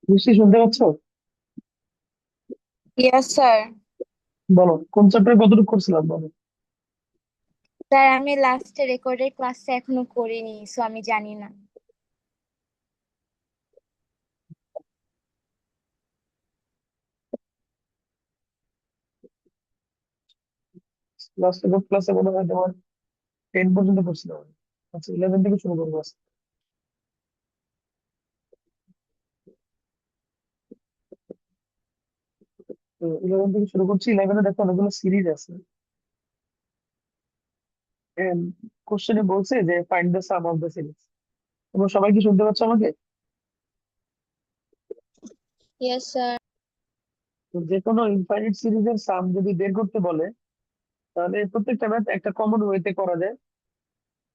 নিশ্চয়ই শুনতে পাচ্ছ? Yes sir. বলো কোন চ্যাপ্টার কতটুকু করছিলাম, বলো। স্যার আমি লাস্টে রেকর্ডের ক্লাসটা এখনো করিনি, সো আমি জানি না। লাস্ট ক্লাসে মনে হয় তোমার 10 পর্যন্ত করছিলাম আমি। আচ্ছা, 11 থেকে শুরু করবো আজকে। তো 11 থেকে শুরু করছি। 11-এ দেখো অনেকগুলো সিরিজ আছে। এন্ড কোশ্চেনে বলছে যে find the some of the series. তোমরা সবাই কি শুনতে পাচ্ছ আমাকে? Yes sir. তো যে কোনো ইনফাইনাইট সিরিজের সাম যদি বের করতে বলে, তাহলে প্রত্যেকটা ম্যাথ একটা কমন ওয়েতে করা যায়।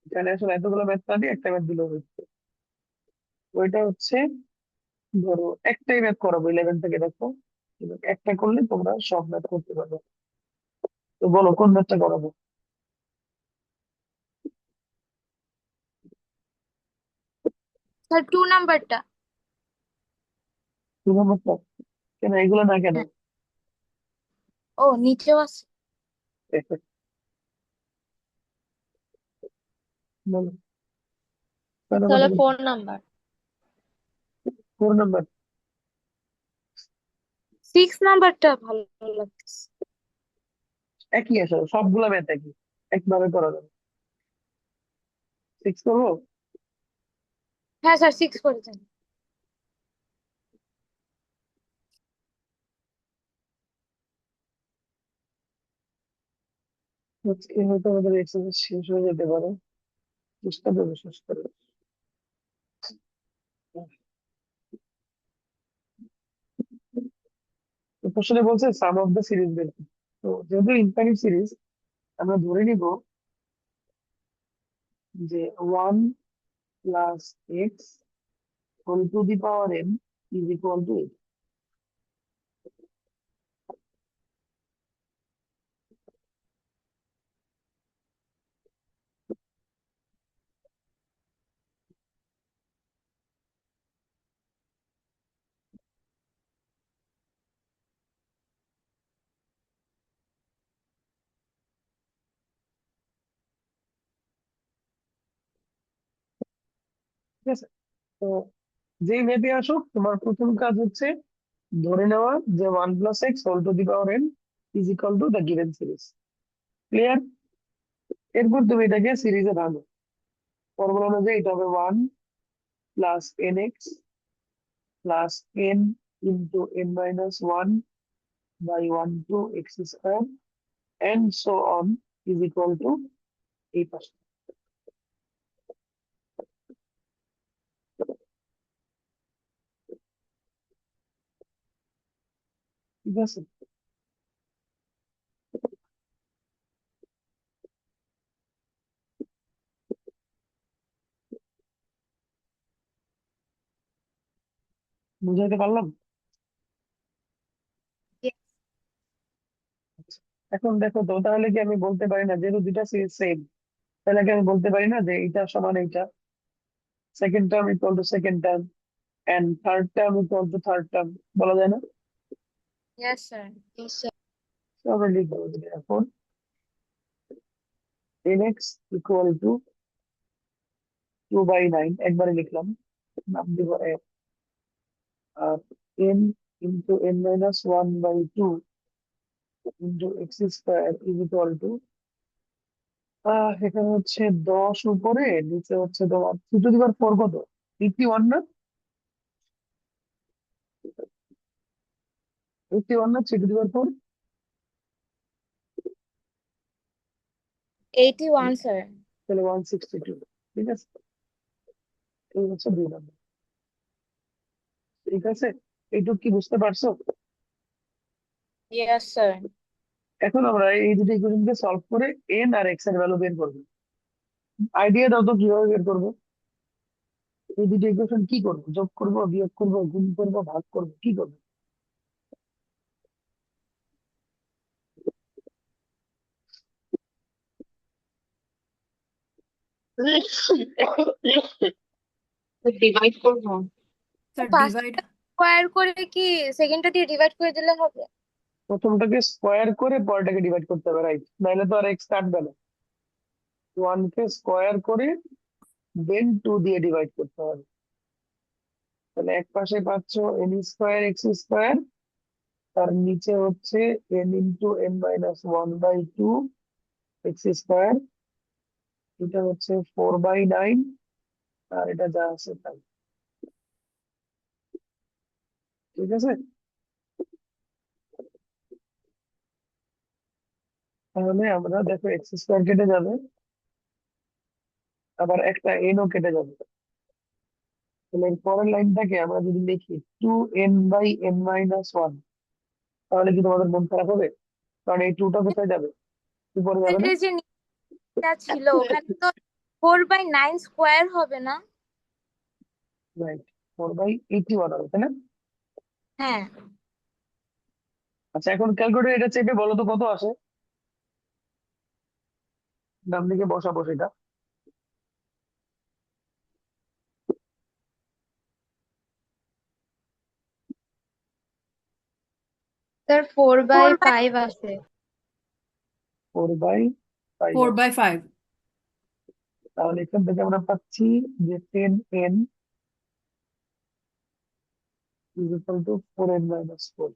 এখানে আসলে এতগুলো ম্যাথ না দিয়ে একটা ম্যাথ দিলেও হচ্ছে। ওইটা হচ্ছে, ধরো একটাই ম্যাথ করাবো 11 থেকে, দেখো। কিন্তু একটা করলে তোমরা সব ম্যাথ করতে পারবে। তো বলো কোন ম্যাথটা করাবো। স্যার 2 নাম্বারটা। 2 নম্বরটা? কেন এগুলো না কেন? হ্যাঁ। ও নিচেও আছে। বলো, 6 নম্বরটা তাহলে কি? 4 নাম্বার। 4 নম্বর? 6 নাম্বারটা ভালো লাগতেছে। একই আসলে সবগুলা ম্যাথ একই, একভাবে করা যাবে। 6 করবো। হ্যাঁ স্যার, 6 করে দেন। এই হয়তো আমাদের এক্সারসাইজ শেষ হয়ে যেতে পারে। চেষ্টা করবো শেষ করে। তো কোশ্চেনে বলছে সাম অফ দ্য সিরিজ বের করতে। তো যেহেতু ইনফাইনাইট সিরিজ, আমরা ধরে নিব যে 1 + x whole to the power n is equal to 8। ঠিক আছে? তো যেই ম্যাথে আসুক, তোমার প্রথম কাজ হচ্ছে ধরে নেওয়া যে 1 + x whole to the power n is equal to the given series. Clear? এরপর তুমি এটাকে সিরিজে ভাঙো। ফর্মুলা অনুযায়ী এটা হবে 1 + nx plus n into n-1/1 to x² and so on is equal to এই পাশে। ঠিক আছে? বুঝাইতে পারলাম? আচ্ছা। এখন দেখো তো, তাহলে কি আমি বলতে পারি না, যেহেতু দুটা সিরিজ সেম, তাহলে কি আমি বলতে পারি না যে এটা সমান এইটা, second term equal to second term and third term equal to third term? বলা যায় না? Yes sir. তো আমরা লিখবো যে এখন nx ইকুয়াল টু 2/9 একবারে লিখলাম, নাম দিব f, আর n into n-1/2 into x² is equal to, এখানে হচ্ছে 10 উপরে, নিচে হচ্ছে তোমার 2 to the power 4 কত? 81 না? 81 না 3 to the power 4? 81 স্যার। তাহলে 162। ঠিক আছে? এই হচ্ছে 2 নম্বর। ঠিক আছে? এইটুকু কি বুঝতে পারছো? Yes sir. এখন আমরা এই দুটো ইকুয়েশনকে সলভ করে এন আর এক্স এর ভ্যালু বের করবো। আইডিয়া দাও তো কিভাবে বের করবো। এই দুটো ইকুয়েশন কি করবো? যোগ করবো, বিয়োগ করবো, গুণ করবো, ভাগ করবো, কি করবো? ডিভাইড করবো। স্যার পাঁচ। ডিভাইড। স্কোয়ার করে কি সেকেন্ডটা দিয়ে ডিভাইড করে দিলে হবে? প্রথমটাকে স্কোয়ার করে পরটাকে ডিভাইড করতে হবে, রাইট? নাহলে তো আর এক্স কাটবে না। ওয়ান কে স্কোয়ার করে দেন টু দিয়ে ডিভাইড করতে হবে। তাহলে এক পাশে পাচ্ছ এন স্কোয়ার এক্স স্কোয়ার, তার নিচে হচ্ছে n into n minus one by two x square. এটা হচ্ছে 4/9, আর এটা যা আছে তাই। ঠিক আছে, তাহলে আমরা দেখো এক্স স্কোয়ার কেটে যাবে, আবার একটা এনও কেটে যাবে। তাহলে এর পরের লাইনটাকে আমরা যদি লিখি 2n/n-1, তাহলে কি তোমাদের মন খারাপ হবে? কারণ এই টুটা কোথায় যাবে? উপরে যাবে না? এটা যে নিচেটা ছিল ওখানে তো 4/9 স্কোয়ার হবে না? রাইট, 4/81 হবে, তাই না? হ্যাঁ আচ্ছা, এখন ক্যালকুলেটর এটা চেপে বলো তো কত আসে। ডান দিকে বসাবো সেটা। স্যার 4/5 আছে। 4/5 4 আছে। by 5. তাহলে এখান থেকে আমরা পাচ্ছি যে 10n is equal two 4n-4।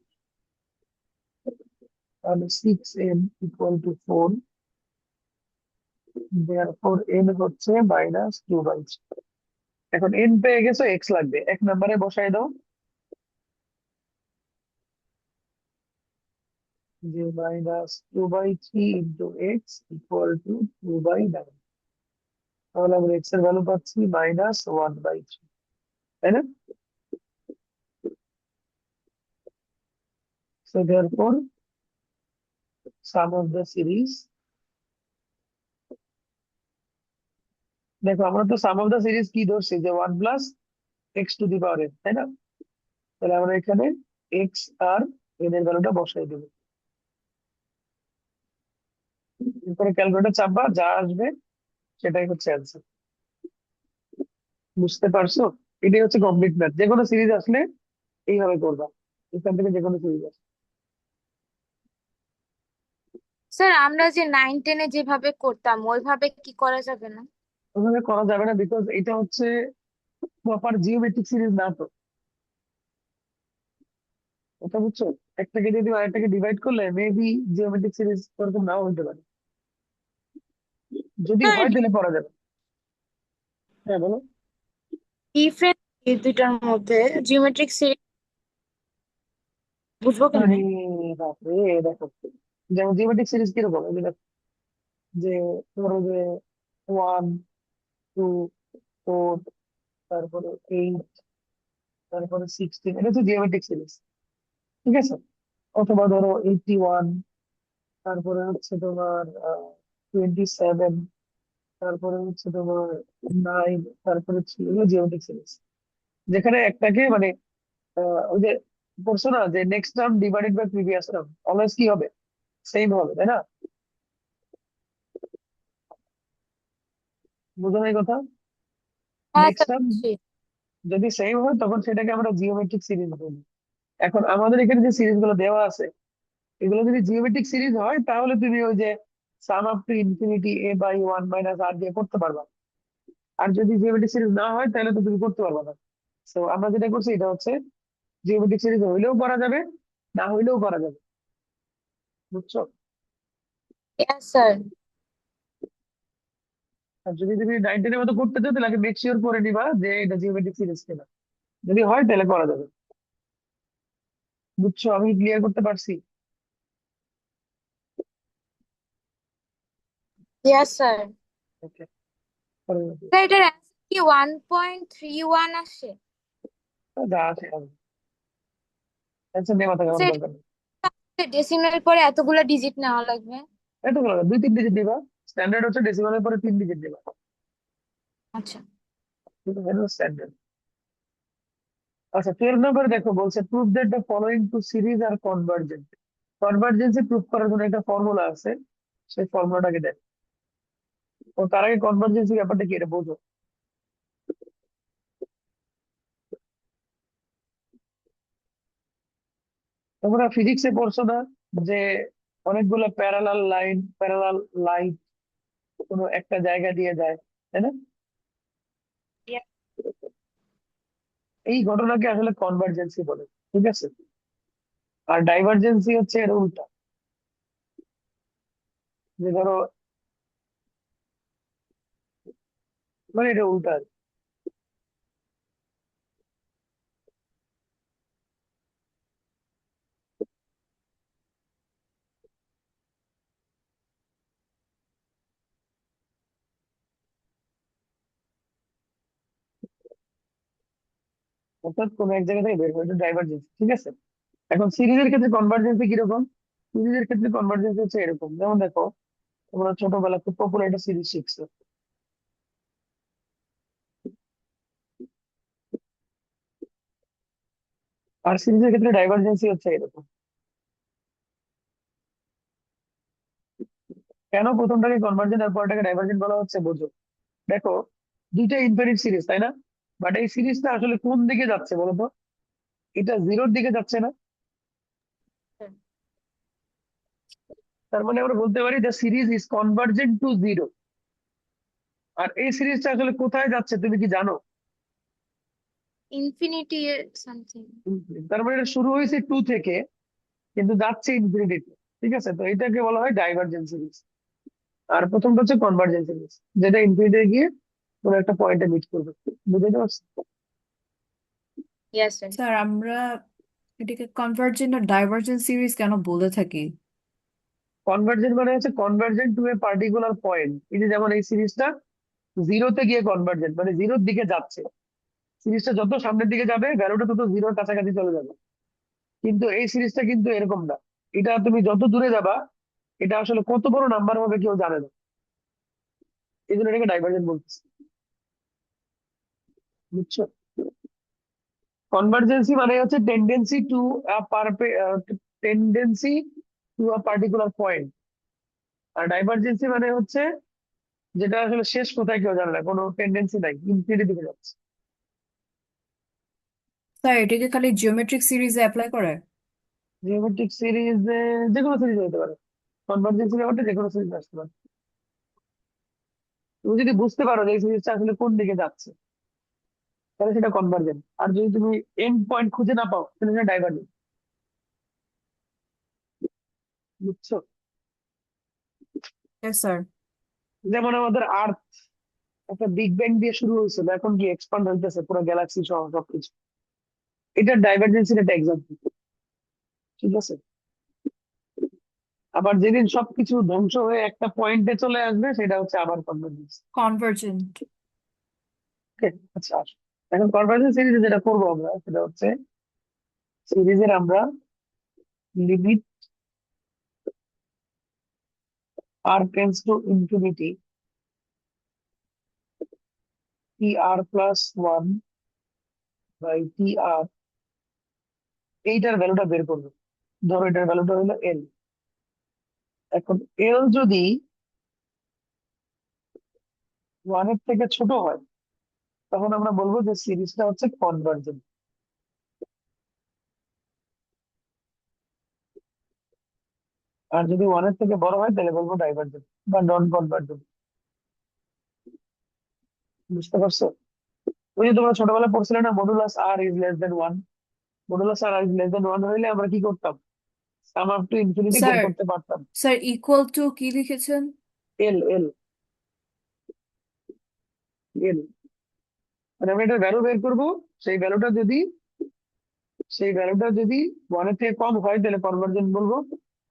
তাহলে 6n equal to 4, therefore n হচ্ছে -2/3। এখন n পেয়ে গেছো, x লাগবে, এক নম্বরে বসাই দাও যে -2/3 ইন্টু এক্স ইকুয়াল টু 2/9। তাহলে আমরা x এর ভ্যালু পাচ্ছি -1/3, তাই না? So therefore some of the series, দেখো আমরা তো সাম অফ দ্য সিরিজ কি ধরছি যে 1 + x⁴n, তাই না? তাহলে আমরা এখানে এক্স আর এন এর ভ্যালুটা বসাই দেবো। এরপরে ক্যালকুলেটর চাপবা, যা আসবে সেটাই হচ্ছে অ্যান্সার। বুঝতে পারছো? এটাই হচ্ছে কমপ্লিট ম্যাথ। যে কোনো সিরিজ আসলে এইভাবে করবা, এখান থেকে যে কোনো সিরিজ আসে। স্যার আমরা যে 9-10-এ যেভাবে করতাম ওইভাবে কি করা যাবে না? ওভাবে করা যাবে না, বিকজ এটা হচ্ছে প্রপার জিওমেট্রিক সিরিজ না তো। এটা বুঝছো? একটাকে যদি আরেকটাকে ডিভাইড করলে মেবি জিওমেট্রিক সিরিজ ওরকম নাও হতে পারে। যদি স্যার হয় তাহলে করা যাবে। হ্যাঁ বলো। ডিফারেন্স এই দুইটার মধ্যে জিওমেট্রিক সিরিজ বুঝবো আরে কেমনে? বাপরে, দেখো, যেমন জিওমেট্রিক সিরিজ কিরকম, এই যে দেখো, যে ধরো যে 1, 2, 4, তারপরে 8, তারপরে 16, এটা হচ্ছে জিওমেট্রিক সিরিজ। ঠিক আছে? অথবা ধরো 81, তারপরে হচ্ছে তোমার 27, তারপরে হচ্ছে তোমার 9, তারপরে ছিল জিওমেট্রিক সিরিজ। যেখানে একটাকে মানে ওই যে পড়ছো না যে next term divided by previous term, always কি হবে? সেম হবে, তাই না? বুঝো না এই কথা? হ্যাঁ নেক্সট স্যার টার্ম বুঝছি। যদি সেম হয় তখন সেটাকে আমরা জিওমেট্রিক সিরিজ বলি। এখন আমাদের এখানে যে সিরিজ গুলো দেওয়া আছে, এগুলো যদি জিওমেট্রিক সিরিজ হয় তাহলে তুমি ওই যে সাম up to infinity a/1 - r দিয়ে করতে পারবা। আর যদি জিওমেট্রিক সিরিজ না হয় তাহলে তো তুমি করতে পারবা না। তো আমরা যেটা করছি এটা হচ্ছে জিওমেট্রিক সিরিজ হইলেও করা যাবে, না হইলেও করা যাবে। বুঝছো? হ্যাঁ স্যার। আর যদি তুমি 19-এর মতো করতে চাও তাহলে আগে মেক শিওর করে নিবা যে এটা জিওমেট্রিক সিরিজ কিনা। যদি হয় তাহলে করা যাবে। বুঝছো? আমি ক্লিয়ার করতে পারছি? Yes sir. ওকে, স্যার এটার অ্যান্সার কি 1.31 আসে? যা আছে টেনশন নিয়ে মাথা খাওয়ার স্যার দরকার নেই। ডেসিমাল পরে এতগুলা ডিজিট নেওয়া লাগবে? এত বলো না, 2-3 ডিজিট দিবা। স্ট্যান্ডার্ড হচ্ছে ডেসিমালের পরে 3 ডিজিট দিবা। আচ্ছা স্ট্যান্ডার্ড। আচ্ছা, 12 নম্বরে দেখো বলছে prove that the following two series are convergent. Convergency prove করার জন্য একটা ফর্মুলা আছে, সেই ফর্মুলাটাকে দেখ। ও তার আগে কনভার্জেন্সি ব্যাপারটা কি এটা বোঝো। তোমরা ফিজিক্সে পড়ছো না যে অনেকগুলো প্যারালাল লাইন কোনো একটা জায়গা দিয়ে যায়, তাই না? Yeah. এই ঘটনাকে আসলে কনভার্জেন্সি বলে, ঠিক আছে? আর ডাইভারজেন্সি হচ্ছে এর উল্টা, যে ধরো, মানে এটা উল্টা আর কি। অর্থাৎ কোনো এক জায়গা থেকে বের করে, এটা ডাইভারজেন্সি, ঠিক আছে? এখন সিরিজের ক্ষেত্রে কনভার্জেন্সি কিরকম? সিরিজের ক্ষেত্রে কনভার্জেন্সি হচ্ছে এরকম, যেমন দেখো, তোমরা ছোটবেলা খুব পপুলার একটা সিরিজ শিখছো, আর সিরিজের ক্ষেত্রে ডাইভারজেন্সি হচ্ছে এরকম। কেন প্রথমটাকে কনভার্জেন্ট আর পরটাকে ডাইভার্জেন্ট বলা হচ্ছে বোঝো। দেখো, দুইটা ইনফিনিট সিরিজ, তাই না? বাট এই সিরিজটা আসলে কোন দিকে যাচ্ছে বলো তো? এটা জিরোর দিকে যাচ্ছে না। তার মানে আমরা বলতে পারি the series is convergent to zero. আর এই সিরিজটা আসলে কোথায় যাচ্ছে তুমি কি জানো? Infinity something. তার মানে এটা শুরু হয়েছে টু থেকে, কিন্তু যাচ্ছে ইনফিনিটিতে। ঠিক আছে, তো এটাকে বলা হয় ডাইভার্জেন্ট সিরিজ। আর প্রথমটা হচ্ছে কনভার্জেন্ট সিরিজ, যেটা ইনফিনিটি গিয়ে কোনো একটা পয়েন্টে মিট করবে। বুঝতে পারছো? Yes sir. স্যার আমরা এটাকে কনভার্জেন্ট আর ডাইভার্জেন্ট সিরিজ কেন বলে থাকি? কনভার্জেন্ট মানে হচ্ছে convergent to a particular point. এই যে যেমন এই সিরিজটা জিরোতে গিয়ে কনভার্জেন্ট, মানে জিরোর দিকে যাচ্ছে। সিরিজটা যত সামনের দিকে যাবে ভ্যালুটা তত জিরোর কাছাকাছি চলে যাবে। কিন্তু এই সিরিজটা কিন্তু এরকম না। এটা তুমি যত দূরে যাবা, এটা আসলে কত বড় নাম্বার হবে কেউ জানে না। এই জন্য এটাকে ডাইভার্জেন্ট বলতেছে। বুঝছো? কনভার্জেন্সি মানে হচ্ছে tendency to a particular point. আর ডাইভার্জেন্সি মানে হচ্ছে যেটা আসলে শেষ কোথায় কেউ জানে না, কোনো টেন্ডেন্সি নাই, ইনফিনিটি দিকে যাচ্ছে। স্যার এটাকে খালি জিওমেট্রিক সিরিজে অ্যাপ্লাই করে? জিওমেট্রিক সিরিজে যে কোনো সিরিজ হতে পারে, কনভার্জেন্সি ব্যাপারটা যে কোনো সিরিজ আসতে পারে। তুমি যদি বুঝতে পারো যে এই সিরিজটা আসলে কোন দিকে যাচ্ছে, তাহলে সেটা কনভার্জেন্ট। আর যদি তুমি এন্ড পয়েন্ট খুঁজে না পাও, তাহলে সেটা ডাইভার্জেন্ট। বুঝছো? হ্যাঁ স্যার। যেমন আমাদের আর্থ একটা বিগ ব্যাং দিয়ে শুরু হয়েছিল, এখন কি এক্সপান্ড হইতেছে পুরো গ্যালাক্সি সহ সবকিছু। এটা ডাইভার্জেন্সির একটা এক্সাম্পল, ঠিক আছে? আবার যেদিন সবকিছু ধ্বংস হয়ে একটা পয়েন্টে চলে আসবে, সেটা হচ্ছে আবার কনভার্জেন্স। কনভার্জেন্ট। ওকে, আচ্ছা আসো। এখন কনভার্জেন্স সিরিজে যেটা করবো আমরা, সেটা হচ্ছে সিরিজের আমরা limit R tends to infinity T R plus one by T R, এইটার ভ্যালুটা বের করবো। ধরো এটার ভ্যালুটা হলো এল। এখন এল যদি ওয়ানের থেকে ছোট হয়, তখন আমরা বলবো যে সিরিজটা হচ্ছে কনভার্জেন্ট। আর যদি ওয়ানের থেকে বড় হয়, তাহলে বলবো ডাইভার্জেন্ট বা নন কনভার্জেন্ট। বুঝতে পারছো? ওই যে তোমরা ছোটবেলায় পড়ছিলে না, modulus r is less than one. Modulus r is less than one হইলে আমরা কি করতাম? সাম আপ টু ইনফিনিটি বের স্যার, করতে পারতাম। স্যার ইকুয়াল টু কি লিখেছেন? এল এল এল, মানে আমরা এটা ভ্যালু বের করবো। সেই ভ্যালুটা যদি সেই ভ্যালুটা যদি ওয়ানের থেকে কম হয়, তাহলে কনভার্জেন্ট বলবো।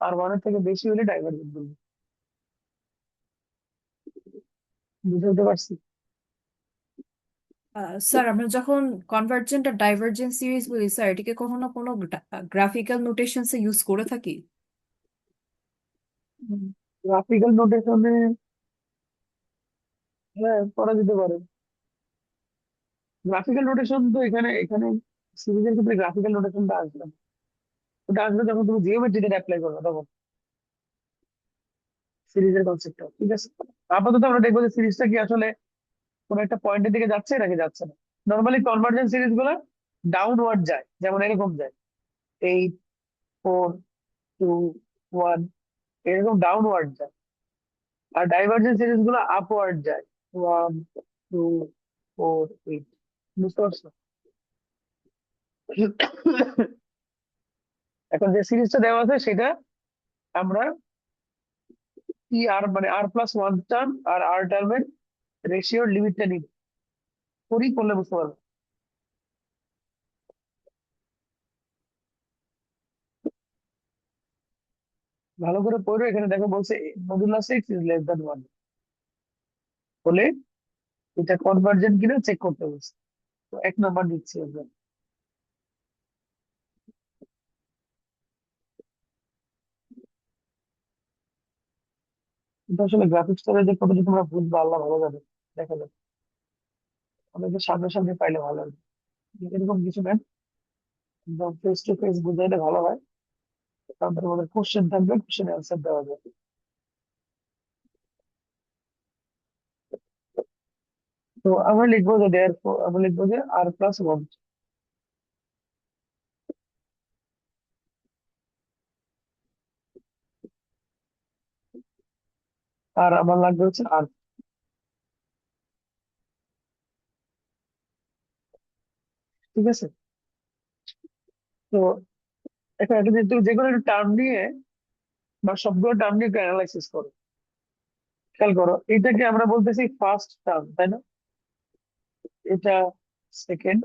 আর ওয়ানের থেকে বেশি হলে ডাইভার্জেন্ট বলবো। বুঝতে পারছি? স্যার আমরা যখন কনভার্জেন্ট আর ডাইভার্জেন্ট সিরিজ বলি স্যার, এটিকে কখনো কোনো গ্রাফিক্যাল নোটেশনসে ইউজ করে থাকি? গ্রাফিক্যাল নোটেশনে হ্যাঁ করা যেতে পারে। গ্রাফিক্যাল নোটেশন তো এখানে এখানে সিরিজের ক্ষেত্রে গ্রাফিক্যাল নোটেশনটা আসবে না। ওটা আসবে যখন তুমি জিওমেট্রিতে অ্যাপ্লাই করবে, তখন সিরিজের কনসেপ্টটা, ঠিক আছে? আপাতত আমরা দেখবো যে সিরিজটা কি আসলে কোন একটা পয়েন্টের দিকে যাচ্ছে নাকি যাচ্ছে না। নর্মালি কনভার্জেন্ট সিরিজ গুলো ডাউনওয়ার্ড যায়, যেমন এরকম যায়। এই 4 2 1 এরকম ডাউনওয়ার্ড যায়, আর ডাইভারজেন্ট সিরিজ গুলো আপওয়ার্ড যায়, 1 2 4 8। বুঝতে পারছো? এখন যে সিরিজটা দেওয়া আছে সেটা আমরা টি আর মানে r+1 টার্ম আর r টার্মের রেশিওর লিমিটটা নিব, করলে বুঝতে পারবো। ভালো করে পড়ো, এখানে দেখো বলছে modulus x is less than 1 বলে এটা কনভার্জেন্ট কিনা চেক করতে বলছে। তো 1 নম্বর দিচ্ছি আমরা। কিন্তু আসলে গ্রাফিক্স করে যে কতটা তোমরা বুঝবে আল্লাহ ভালো জানে, দেখা যাবে। আমাদের সামনে সামনে পাইলে ভালো হবে, এরকম কিছু ম্যাম একদম ফেস টু ফেস বুঝাইলে ভালো হয়, কারণ তোমাদের কোশ্চেন থাকবে, কোশ্চেন অ্যান্সার দেওয়া যাবে। তো আমরা লিখবো যে আমরা লিখবো যে r+1, আর আমার লাগবে হচ্ছে আর। ঠিক আছে? তো এখন এটা যদি তুমি যে কোনো একটা টার্ম নিয়ে বা সবগুলো টার্ম নিয়ে অ্যানালাইসিস করো, খেয়াল করো এটাকে আমরা বলতেছি ফার্স্ট টার্ম, তাই না? এটা সেকেন্ড,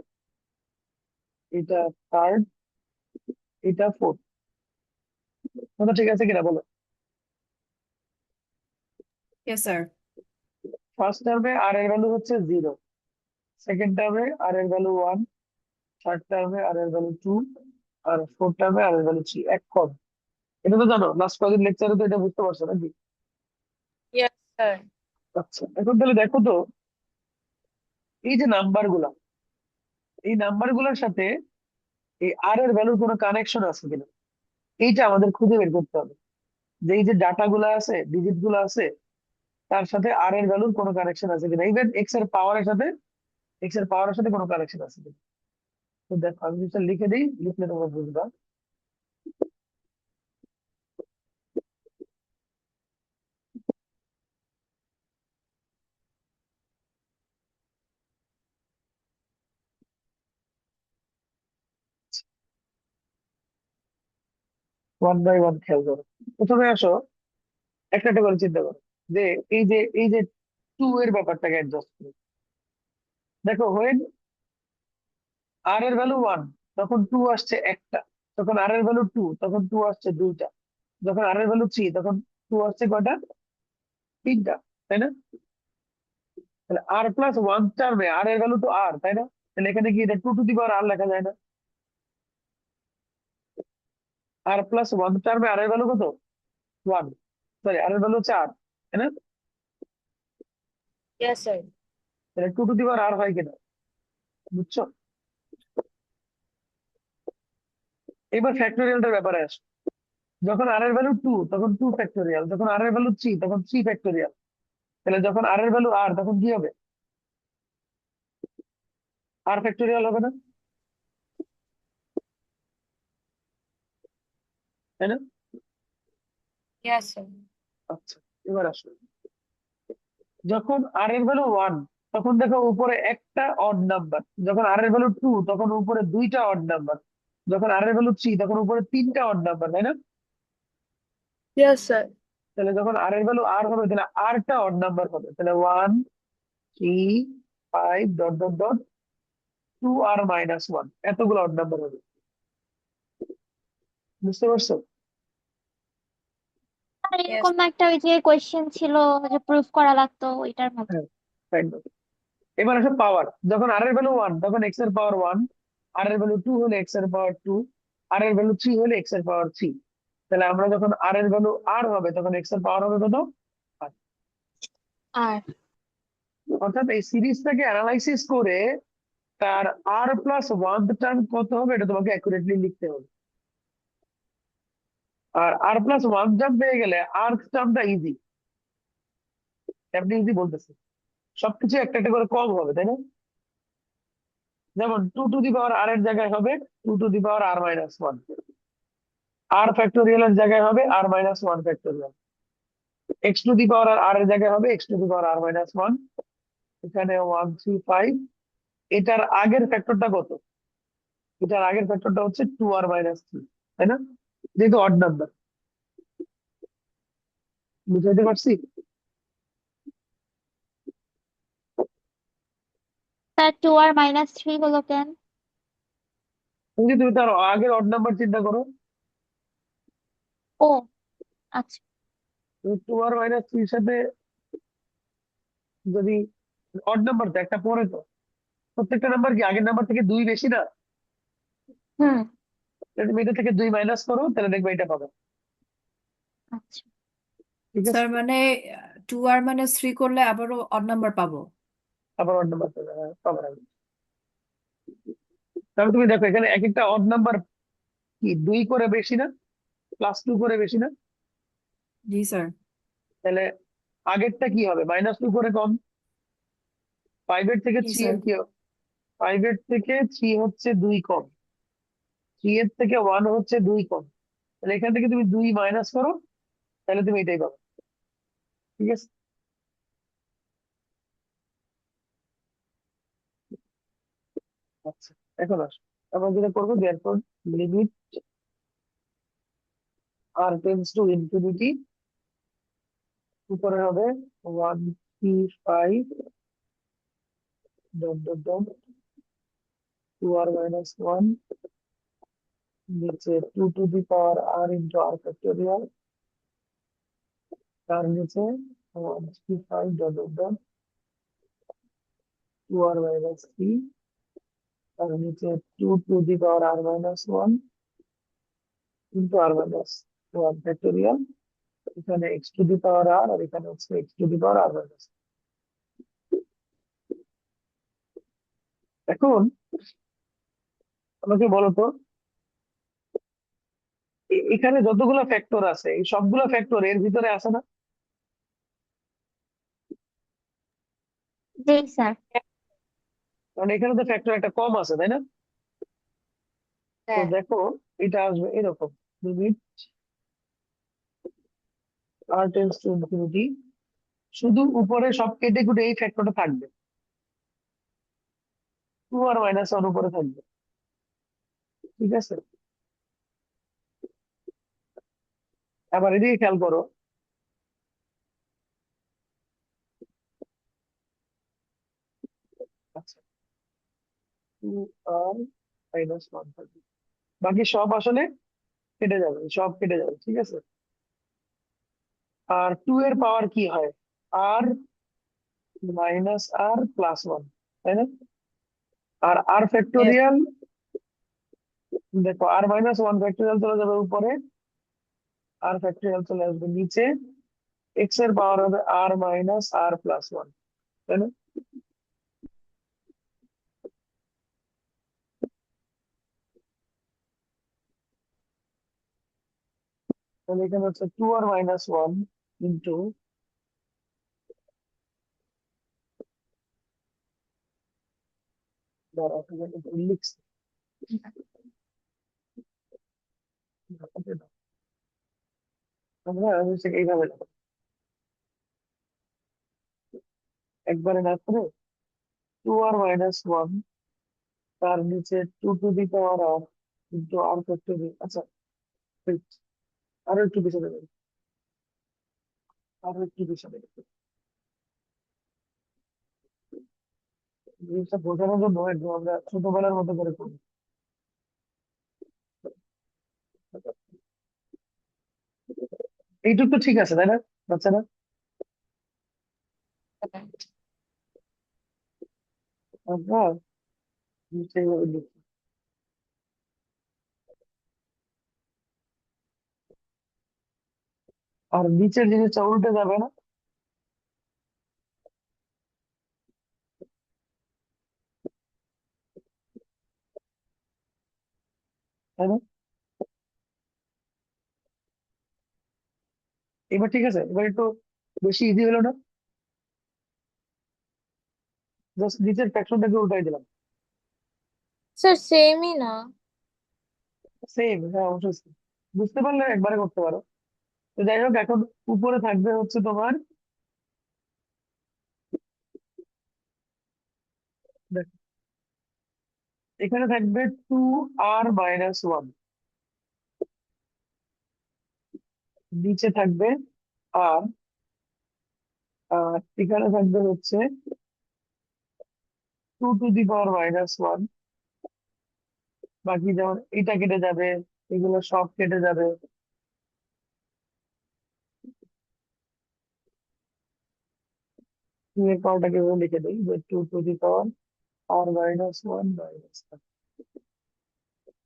এটা থার্ড, এটা ফোর্থ। কথা ঠিক আছে কিনা বলো? Yes sir. ফার্স্ট টার্মে আর এর ভ্যালু হচ্ছে 0, সেকেন্ড টার্মে আর এর ভ্যালু 1, থার্ড টার্মে আর এর ভ্যালু 2, আর ফোর্থ টার্মে আর এর ভ্যালু 3। এক কম, এটা তো জানো, লাস্ট কয়েকদিন লেকচারে তো এটা বুঝতে পারছো নাকি? Yes sir. আচ্ছা, এখন তাহলে দেখো তো এই যে নাম্বার গুলা, এই নাম্বার গুলার সাথে এই আর এর ভ্যালুর কোনো কানেকশন আছে কিনা, এইটা আমাদের খুঁজে বের করতে হবে। যে এই যে ডাটা গুলা আছে, ডিজিট গুলা আছে, তার সাথে আর এর ভ্যালুর কোনো কানেকশন আছে কিনা, ইভেন এক্স এর পাওয়ারের সাথে কোনো কানেকশন আছে কিনা। তো দেখো আমি জিনিসটা লিখে দিই, লিখলে তোমরা বুঝবা। 1 বাই 1 খেয়াল করো। প্রথমে আসো, একটা একটা করে চিন্তা করো যে এই যে 2 এর ব্যাপারটাকে অ্যাডজাস্ট করি। দেখো হোয়েন আর এর ভ্যালু 1 তখন 2 আসছে একটা, যখন আর এর ভ্যালু 2 তখন 2 আসছে দুইটা, যখন আর এর ভ্যালু 3 তখন 2 আসছে কয়টা? তিনটা, তাই না? তাহলে r+1 টার্মে আর এর ভ্যালু তো আর, তাই না? তাহলে এখানে কি এটা 2 টু দি পাওয়ার আর লেখা যায় না? r+1 টার্মে আর এর ভ্যালু কত? 1, সরি আর এর ভ্যালু হচ্ছে আর, তাই না? Yes sir. তাহলে 2 টু দি পাওয়ার আর হয় কিনা, বুঝছো? এবার ফ্যাক্টোরিয়ালটার ব্যাপারে আসো। যখন আর এর ভ্যালু 2 তখন 2 ফ্যাক্টোরিয়াল, যখন আর এর ভ্যালু 3 তখন 3 ফ্যাক্টোরিয়াল। তাহলে যখন আর এর ভ্যালু আর তখন কি হবে? আর ফ্যাক্টোরিয়াল হবে না, তাই না? Yes sir. আচ্ছা, এবার আসো, যখন আর এর ভ্যালু 1 তখন দেখো উপরে একটা অড নাম্বার, যখন আর এর ভ্যালু 2 তখন উপরে দুইটা অড নাম্বার, যখন আর এর ভ্যালু 3 তখন উপরে তিনটা অড নাম্বার, তাই না? Yes sir. তাহলে যখন আর এর ভ্যালু আর হবে তাহলে আরটা অড নাম্বার হবে, তাহলে 1 3 5 ডট ডট ডট 2r-1 এতগুলো অড নাম্বার হবে। বুঝতে পারছো? আর ইয়েস। এরকম একটা ওই যে কোয়েশ্চেন ছিল যে প্রুফ করা লাগতো ওইটার মতো। হ্যাঁ, একদম। এবার আসে পাওয়ার, যখন আর এর ভ্যালু 1 তখন এক্স এর পাওয়ার 1, আর এর ভ্যালু 2 হলে এক্স এর পাওয়ার 2, আর এর ভ্যালু 3 হলে এক্স এর পাওয়ার 3। তাহলে আমরা যখন আর এর ভ্যালু আর হবে তখন এক্স এর পাওয়ার হবে কত? 8। আর অর্থাৎ এই সিরিজটাকে অ্যানালাইসিস করে তার r+1 টার্ম কত হবে এটা তোমাকে অ্যাকুরেটলি লিখতে হবে। আর r+1 টার্ম পেয়ে গেলে আর টার্মটা ইজি, এমনি ইজি বলতেছে, সবকিছু একটা একটা করে কম হবে, তাই না? যেমন 2 টু দি পাওয়ার আর এর জায়গায় হবে 2 two the power r-1, r factorial এর জায়গায় হবে r minus one factorial, x to the power r এর জায়গায় হবে x to the power r minus one. এখানে 135। এটার আগের ফ্যাক্টরটা কত? এটার আগের ফ্যাক্টরটা হচ্ছে 2r-3, তাই না? যেহেতু অড নাম্বার, বুঝাইতে পারছি? স্যার 2r-3 হলো কেন? তুমি তার আগের অড নাম্বার চিন্তা করো। ও আচ্ছা। তুমি 2r-3 এর সাথে যদি অড নাম্বার তো একটা পরে, তো প্রত্যেকটা নাম্বার কি আগের নাম্বার থেকে 2 বেশি না? হুম। তাহলে তুমি এটা থেকে 2 মাইনাস করো, তাহলে দেখবে এটা পাবে। আচ্ছা। ঠিক আছে, স্যার মানে 2r-3 করলে আবারও অড নাম্বার পাবো। আবার অড নাম্বার পাবে না। তাহলে তুমি দেখো এখানে এক একটা অড নাম্বার কি 2 করে বেশি না, +2 করে বেশি না? জি স্যার। তাহলে আগেরটা কি হবে? -2 করে কম। 5 এর থেকে জি 3 স্যার। এর কি 5 এর থেকে 3 হচ্ছে 2 কম, 3 এর থেকে 1 হচ্ছে 2 কম। তাহলে এখান থেকে তুমি 2 মাইনাস করো, তাহলে তুমি এটাই পাবে। ঠিক আছে, আচ্ছা। এখন আসো, আমরা যেটা করবো, therefore limit r tends to infinity, উপরে হবে 135 ডট ডট ডট 2r-1, নিচে 2 two the power r into r factorial, তার নিচে 135 ডট ডট ডট 2r-3, তার নিচে 2 two the power r-1 into r-1 factorial. এখানে এক্স টু দি পাওয়ার আর, আর এখানে হচ্ছে x to the power r-। এখন আমাকে বলো তো, এখানে যতগুলো ফ্যাক্টর আছে এই সবগুলো ফ্যাক্টর এর ভিতরে আছে না? জি স্যার। কারণ এখানে তো ফ্যাক্টর একটা কম আছে, তাই না? তো হ্যাঁ। দেখো, এটা আসবে এরকম, limit r tends to infinity, শুধু উপরে সব কেটে কুটে এই ফ্যাক্টরটা থাকবে, 2r-1 উপরে থাকবে। ঠিক আছে, আবার এদিকে খেয়াল করো, আচ্ছা, 2r-1 থাকবে, বাকি সব আসলে কেটে যাবে, সব কেটে যাবে। ঠিক আছে, আর 2 এর পাওয়ার কি হয়? আর -r+1, তাই না? আর আর Yes. ফ্যাক্টোরিয়াল, দেখো r-1 ফ্যাক্টোরিয়াল চলে যাবে উপরে, আর ফ্যাক্টোরিয়াল চলে আসবে নিচে, এক্স এর পাওয়ার হবে r-r+1, তাই না? তাহলে এখানে হচ্ছে 2r-1 ইন্টু, লিখছি, আমরা হচ্ছে এইভাবে লিখবো। একবারে না করে 2r-1, তার নিচে 2 two the power r into r factorial. আচ্ছা, wait, আরো একটু পিছনে যাই, আরো একটু পিছনে যাই। জিনিসটা বোঝানোর জন্য একদম আমরা ছোটবেলার মতো করে করি। এইটুকু তো ঠিক আছে, তাই না বাচ্চারা? আমরা জিনিসটা এইভাবে লিখি। আর নিচের জিনিসটা উল্টে যাবে না, তাই না? এবার ঠিক আছে, এবার একটু বেশি ইজি হলো না? জাস্ট নিচের ফ্যাকশনটাকে উল্টাই দিলাম। স্যার সেমই না। সেম, হ্যাঁ অবশ্যই same। বুঝতে পারলে একবারে করতে পারো। তো যাই হোক, এখন উপরে থাকবে হচ্ছে তোমার, দেখো, এখানে থাকবে 2r-1, নিচে থাকবে আর, আর এখানে থাকবে হচ্ছে 2 to the power -1। বাকি যেমন এটা কেটে যাবে, এগুলো সব কেটে যাবে। তুমি এর পাওয়ারটাকে এভাবে লিখে দিই যে 2 to the power r-1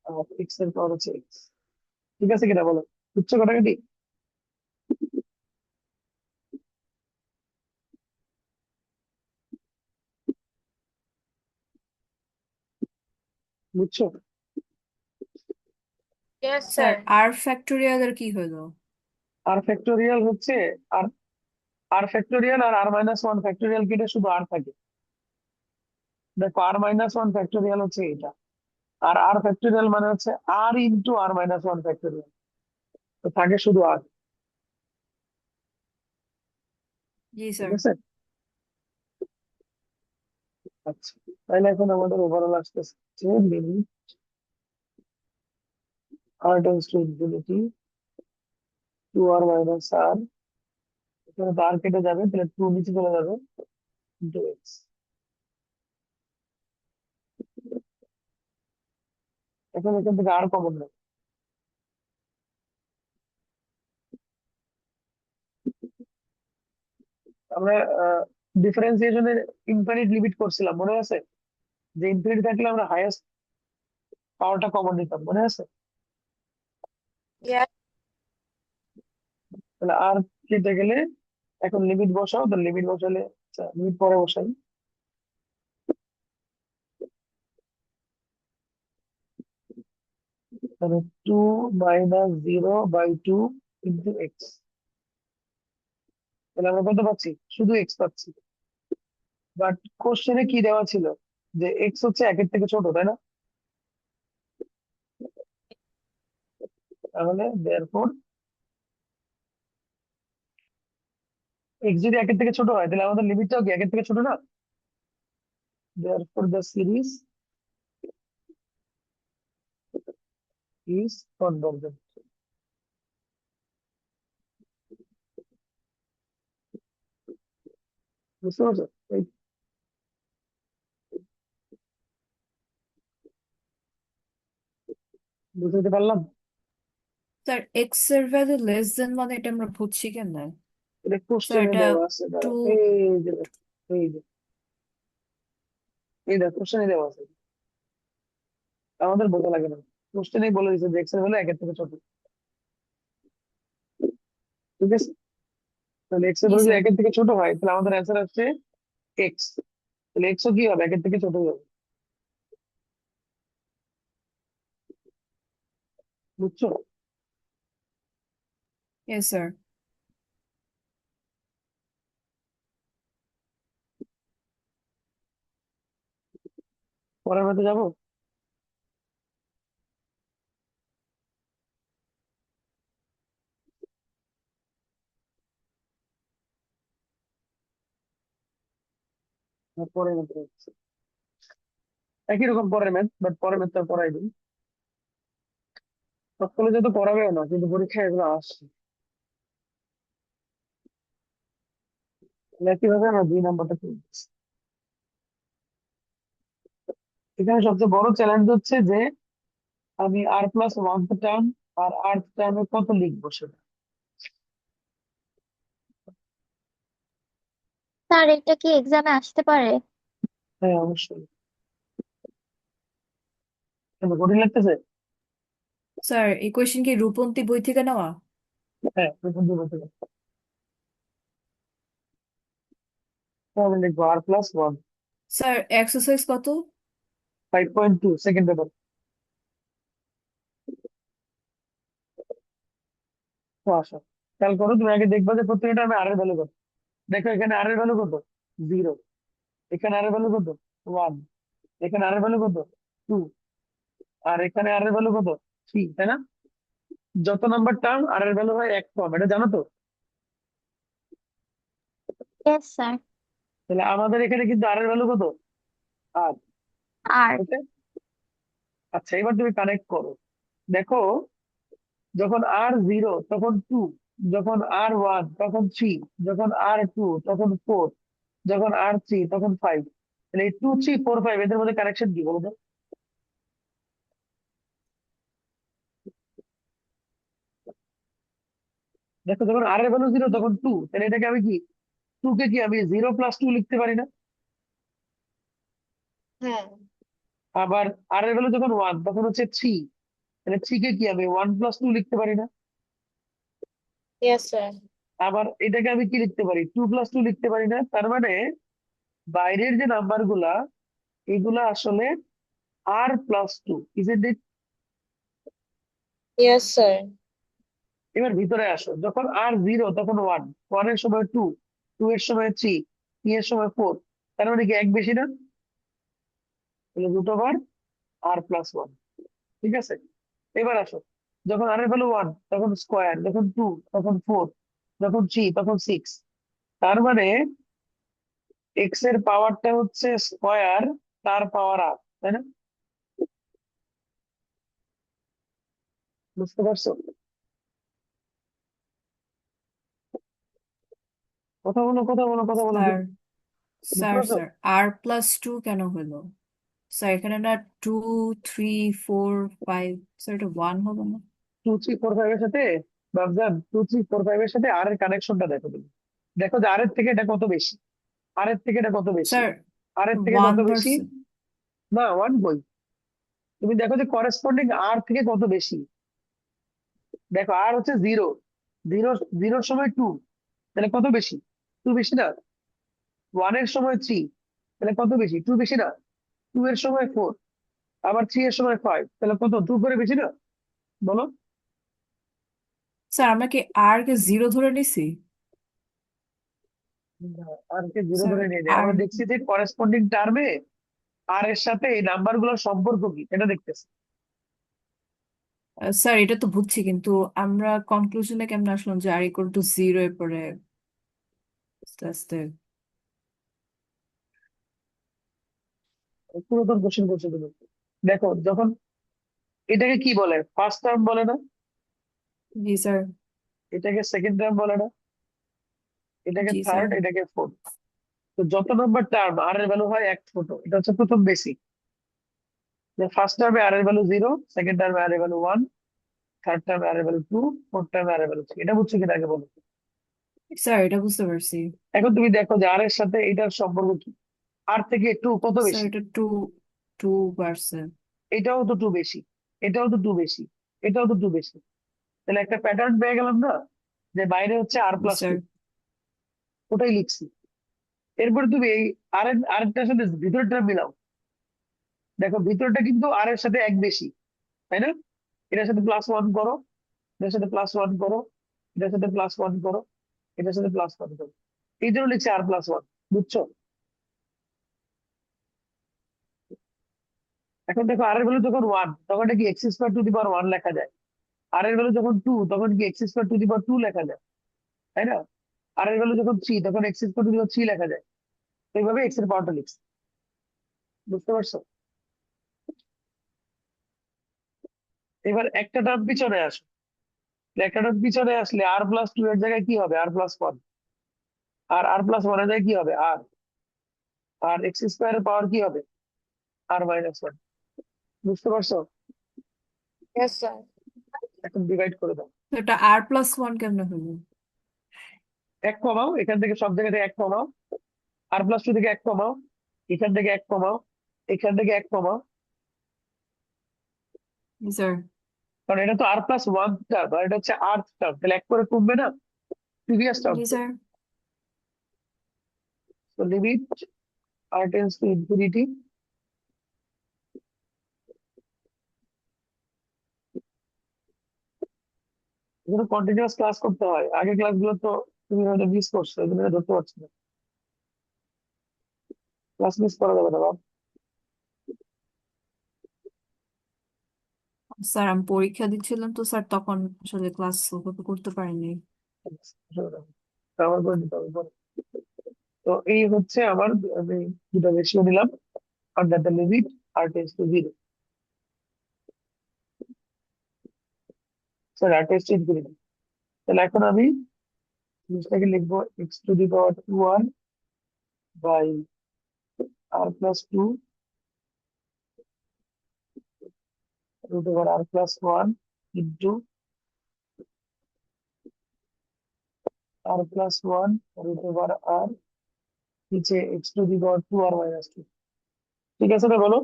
আর এক্স এর পাওয়ার হচ্ছে এক্স। ঠিক আছে কিনা বলো? বুঝছো কাটাকাটি? বুঝছো? Yes, sir sir. আর ফ্যাক্টোরিয়ালের কি হলো? আর ফ্যাক্টোরিয়াল হচ্ছে, আর আর ফ্যাক্টোরিয়াল আর r-1 ফ্যাক্টোরিয়াল কেটে শুধু আর থাকে। দেখো, r-1 ফ্যাক্টোরিয়াল হচ্ছে এটা, আর আর ফ্যাক্টোরিয়াল মানে হচ্ছে r × r-1 ফ্যাক্টোরিয়াল। তো থাকে শুধু আর। জি ঠিক স্যার। আছে। আচ্ছা, তাহলে এখন আমাদের ওভারঅল আসতেছে যে limit r tends to infinity 2r - r, এখানে তো আর কেটে যাবে, তাহলে 2 নিচে চলে যাবে, ইন্টু এক্স। এখন এখান থেকে আর কমন নেই। আমরা ডিফারেন্সিয়েশনের ইনফিনিট লিমিট করছিলাম, মনে আছে? যে ইনফিনিটি থাকলে আমরা হাইয়েস্ট পাওয়ারটা কমন নিতাম, মনে আছে? Yeah. তাহলে আর কেটে গেলে এখন লিমিট বসাও, তো লিমিট বসালে, লিমিট পরে বসাই। তাহলে 2 - 0/2 ইন্টু এক্স। তাহলে আমরা কত পাচ্ছি? শুধু এক্স পাচ্ছি। বাট কোশ্চেনে কি দেওয়া ছিল? যে এক্স হচ্ছে একের থেকে ছোট, তাই না? তাহলে দেয়ারফর এক্স যদি একের থেকে ছোট হয়, তাহলে আমাদের লিমিটটাও কি একের থেকে ছোট না? Therefore the series is convergent. বুঝতে পারছো? এই বুঝতে পারলাম। স্যার এক্স এর ভ্যালু লেস দেন মানে এটা আমরা বুঝছি কেন? এটা স্যার কোশ্চেনে এটা দেওয়া আছে, টু। দাঁড়াও, এই যে দেখো, এই যে, এই দেখো কোশ্চেনে দেওয়া আছে, আমাদের বোঝা লাগে না। কোশ্চেনেই বলে দিচ্ছে যে এক্স এর ভ্যালু একের থেকে ছোট। ঠিক আছে। তাহলে এক্স এর জি ভ্যালু যদি স্যার। একের থেকে ছোট হয়, তাহলে আমাদের অ্যান্সার আসছে এক্স। তাহলে এক্সও কি হবে? একের থেকে ছোট হবে। বুঝছো? Yes sir. পরের ম্যাথে যাবো। পরের ম্যাথে যাচ্ছি। একই রকম পরের ম্যাথ, বাট পরের ম্যাথটা পড়াই দিই। সব কলেজে তো পড়াবেও না, কিন্তু পরীক্ষায় এগুলো আসছে। তাহলে একইভাবে আমরা 2 নাম্বারটা তুলতেছি। এখানে সবচেয়ে বড় চ্যালেঞ্জ হচ্ছে যে আমি r+1 টার্ম আর r টার্মে কত লিখবো সেটা। স্যার এটা কি এক্সামে আসতে পারে? হ্যাঁ, অবশ্যই। কেন, কঠিন লাগতেছে? স্যার এই কোয়েশ্চেন কি রূপন্তি বই থেকে নেওয়া? হ্যাঁ, প্রথম দুই বলতে পারি। তাহলে লিখবো r+1। স্যার এক্সারসাইজ কত? 5.2 সেকেন্ড পেপার। তো আসো, খেয়াল করো, তুমি আগে দেখবা যে প্রত্যেকটা আমি আর এর ভ্যালু কত। দেখো, এখানে আর এর ভ্যালু কত? 0। এখানে আর এর ভ্যালু কত? 1। এখানে আর এর ভ্যালু কত? 2। আর এখানে আর এর ভ্যালু কত? 3, তাই না? যত নাম্বার টার্ম আর এর ভ্যালু হয় এক কম, এটা জানো তো? Yes sir. তাহলে আমাদের এখানে কিন্তু আর এর ভ্যালু কত? আর, আর ওকে। আচ্ছা, এবার তুমি কানেক্ট করো। দেখো, যখন আর জিরো তখন টু, যখন আর ওয়ান তখন থ্রি, যখন আর টু তখন ফোর, যখন আর থ্রি তখন ফাইভ। তাহলে এই টু থ্রি ফোর ফাইভ এদের মধ্যে কানেকশন কি বলতো? দেখো, যখন আর এর ভ্যালু জিরো তখন টু, তাহলে এটাকে আমি কি, টু কে কি আমি জিরো প্লাস টু লিখতে পারি না? হ্যাঁ। আবার আর এর ভ্যালু যখন ওয়ান তখন হচ্ছে থ্রি, তাহলে থ্রি কে কি আমি ওয়ান প্লাস টু লিখতে পারি না? Yes sir. আবার এটাকে আমি কি লিখতে পারি, টু প্লাস টু লিখতে পারি না? তার মানে বাইরের যে নাম্বার গুলা, এগুলা আসলে r plus two, isn't it? Yes sir. এবার ভিতরে আসো, যখন আর জিরো তখন ওয়ান, ওয়ান এর সময় টু, টু এর সময় থ্রি, থ্রি এর সময় ফোর, তার মানে কি এক বেশি না? তাহলে root over r plus one. ঠিক আছে, এবার আসো, যখন আর এর ভ্যালু ওয়ান তখন স্কোয়ার, যখন টু তখন ফোর, যখন থ্রি তখন সিক্স। তার মানে এক্স এর পাওয়ারটা হচ্ছে স্কোয়ার, তার পাওয়ার আর, তাই না? বুঝতে পারছো? কথা বলো, কথা বলো, কথা বলো, স্যার বুঝতে পারছো? স্যার আর প্লাস টু কেন হলো? স্যার এখানে না two, three, four, five, sir এটা ওয়ান হবে না? টু থ্রি ফোর ফাইভ এর সাথে, Babjan, two three four five এর সাথে আর এর কানেকশনটা দেখো তুমি। দেখো যে আর এর থেকে এটা কত বেশি, আর এর থেকে এটা কত বেশি, স্যার আর এর থেকে ওয়ান কত বেশি? ভার্সেস, না, ওয়ান বই, তুমি দেখো যে করেসপন্ডিং আর থেকে কত বেশি। দেখো আর হচ্ছে জিরো, জিরো, জিরোর সময় টু, তাহলে কত বেশি? টু বেশি না? ওয়ান এর সময় থ্রি, তাহলে কত বেশি? টু বেশি না? টু এর সময় ফোর, আবার থ্রি এর সময় ফাইভ, তাহলে কত, টু করে বেশি না? বলো। স্যার আমরা কি আর কে জিরো ধরে নিছি? আর কে জিরো স্যার ধরে নিয়ে যায়, আর, আমরা দেখছি যে করেসপন্ডিং টার্মে আর এর সাথে এই নাম্বার গুলোর সম্পর্ক কি এটা দেখতেছি। স্যার এটা তো বুঝছি, কিন্তু আমরা কনক্লুশনে কেমন আসলাম যে আর ইকুয়াল টু জিরো এর পরে আস্তে আস্তে? পুরাতন কোশ্চেন করছো তুমি। দেখো, যখন এটাকে কি বলে, ফার্স্ট টার্ম বলে না, জি স্যার। এটাকে সেকেন্ড টার্ম বলে না, এটাকে জি স্যার। থার্ড, এটাকে ফোর্থ। তো যত নম্বর টার্ম আর এর ভ্যালু হয় এক ছোট, এটা হচ্ছে প্রথম বেসিক। ফার্স্ট টার্মে আর এর ভ্যালু জিরো, সেকেন্ড টার্মে আর এর ভ্যালু ওয়ান, থার্ড টার্মে আর এর ভ্যালু টু, ফোর্থ টার্মে আর এর ভ্যালু থ্রি। এটা বুঝছো কিনা আগে বলো। স্যার এটা বুঝতে পারছি। এখন তুমি দেখো যে আর এর সাথে এটার সম্পর্ক কি, আর থেকে টু কত স্যার বেশি? এটা টু, টু বাড়ছে। এটাও তো টু বেশি, এটাও তো টু বেশি, এটাও তো টু বেশি। তাহলে একটা প্যাটার্ন পেয়ে গেলাম না, যে বাইরে হচ্ছে আর জি প্লাস টু, স্যার। ওটাই লিখছি। এরপরে তুমি এই আরেকটার সাথে ভিতরটা মিলাও। দেখো ভিতরটা কিন্তু আর এর সাথে এক বেশি, তাই না? এটার সাথে প্লাস ওয়ান করো, এটার সাথে প্লাস ওয়ান করো, এটার সাথে প্লাস ওয়ান করো, এটার সাথে প্লাস ওয়ান করো। এই জন্য লিখছি আর প্লাস ওয়ান। বুঝছো? এখন দেখো আর এর ভ্যালু যখন ওয়ান তখন এটা কি x square to the power one লেখা যায়। আর এর ভ্যালু যখন টু তখন কি x square to the power two লেখা যায়, তাই না? আর এর ভ্যালু যখন থ্রি তখন x square to the power three লেখা যায়। তো এইভাবে এক্স এর পাওয়ারটা লিখছি। বুঝতে পারছো? এবার একটা টার্ম পিছনে আসো। একটা টার্ম পিছনে আসলে আর প্লাস টু এর জায়গায় কি হবে, আর প্লাস ওয়ান। আর আর প্লাস ওয়ান এর জায়গায় কি হবে, আর। আর এক্স স্কোয়ারের পাওয়ার কি হবে, আর মাইনাস ওয়ান। বুঝতে পারছো? Yes sir. এখন ডিভাইড করে দাও। তো এটা আর প্লাস ওয়ান কেমনে হলো? এক কমাও, এখান থেকে সব জায়গা থেকে এক কমাও। আর প্লাস টু থেকে এক কমাও, এখান থেকে এক কমাও, এখান থেকে এক কমাও। জি স্যার। কারণ এটা তো আর প্লাস ওয়ান টার্ম, আর এটা হচ্ছে আর টার্ম, তাহলে এক করে কমবে না, প্রিভিয়াস টার্ম জি তো। স্যার। তো limit R tends to infinity, এখানে কন্টিনিউয়াস ক্লাস করতে হয়। আগের ক্লাসগুলো তো তুমি হয়তো মিস করছো, এগুলো ধরতে পারছো না। ক্লাস মিস করা যাবে না বাবা। স্যার আমি পরীক্ষা দিচ্ছিলাম তো স্যার, তখন আসলে ক্লাস ওভাবে করতে পারিনি। তো আমার করে দিতে হবে পরে। তো এই হচ্ছে আমার, আমি দুটো রেশিও নিলাম under the limit R tends to 0। Sir r tends to infinity. তাহলে এখন আমি জিনিসটাকে লিখবো x to the power 2r by r plus 2 root over r plus 1 into r plus 1 root over r, নিচে x to the power 2r minus 2। ঠিক আছে না বলো?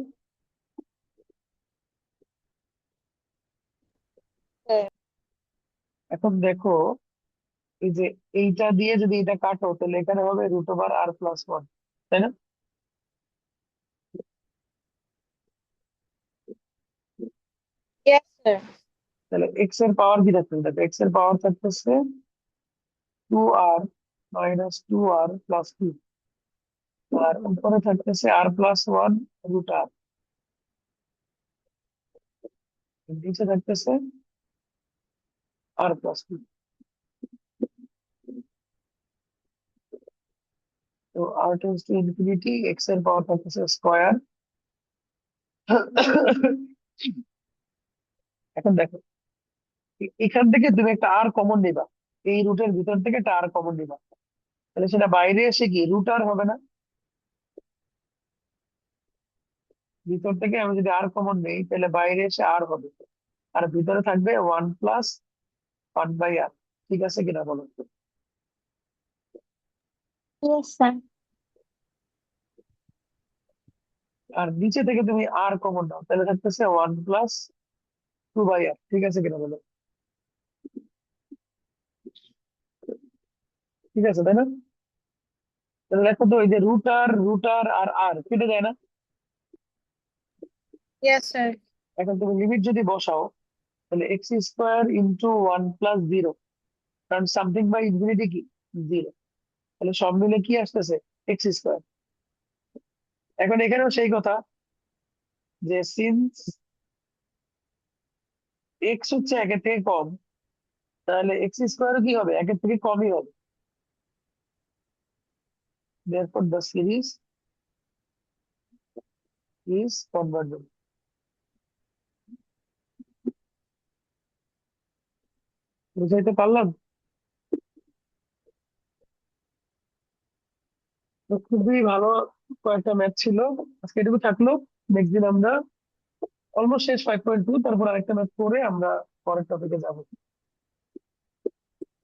হ্যাঁ। এখন দেখো, এই যে এইটা দিয়ে যদি এটা কাটো তাহলে এখানে হবে রুট ওভার আর প্লাস 1, তাই না? Yes, sir. তাহলে এক্স এর পাওয়ার কি থাকবে? দেখো এক্স এর পাওয়ার থাকতেছে 2r মাইনাস 2r প্লাস 2, আর উপরে থাকতেছে আর প্লাস 1 রুট আর, নিচে থাকতেছে আর প্লাস 2। তো আর টেন্স টু ইনফিনিটি, এক্স এর পাওয়ার থাকতেছে স্কোয়ার। এখন দেখো, এখান থেকে তুমি একটা আর কমন নিবা, এই রুটের ভিতর থেকে একটা আর কমন নিবা, তাহলে সেটা বাইরে এসে কি রুট আর হবে না? ভিতর থেকে আমি যদি আর কমন নেই তাহলে বাইরে এসে আর হবে, আর ভিতরে থাকবে 1+1/r। ঠিক আছে কিনা বলো? Yes, sir. আর নিচে থেকে তুমি আর কমন নাও তাহলে থাকতেছে 1+2/r। ঠিক আছে কিনা বলো? ঠিক আছে তাই না? তাহলে দেখো তো, এই যে রুট আর আর আর কেটে যায় না? Yes, sir. এখন তুমি লিমিট যদি বসাও তাহলে এক্স স্কোয়ার ইন্টু 1+0, কারণ সামথিং বাই ইনফিনিটি কি 0, তাহলে সব মিলে কি আসতেছে এক্স স্কোয়ার। এখন এখানেও সেই কথা, যে সিন্স এক্স হচ্ছে একের থেকে কম, তাহলে এক্স স্কোয়ারও কি হবে একের থেকে কমই হবে। therefore the series is convergent। বুঝাইতে পারলাম? তো খুবই ভালো কয়েকটা ম্যাথ ছিল, আজকে এটুকু থাকলো। নেক্সট দিন আমরা অলমোস্ট শেষ 5.2, তারপর আরেকটা ম্যাথ করে আমরা পরের টপিকে যাব।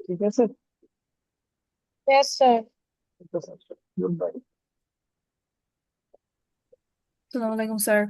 ঠিক আছে? Yes, sir. Good bye. আসসালামু আলাইকুম স্যার।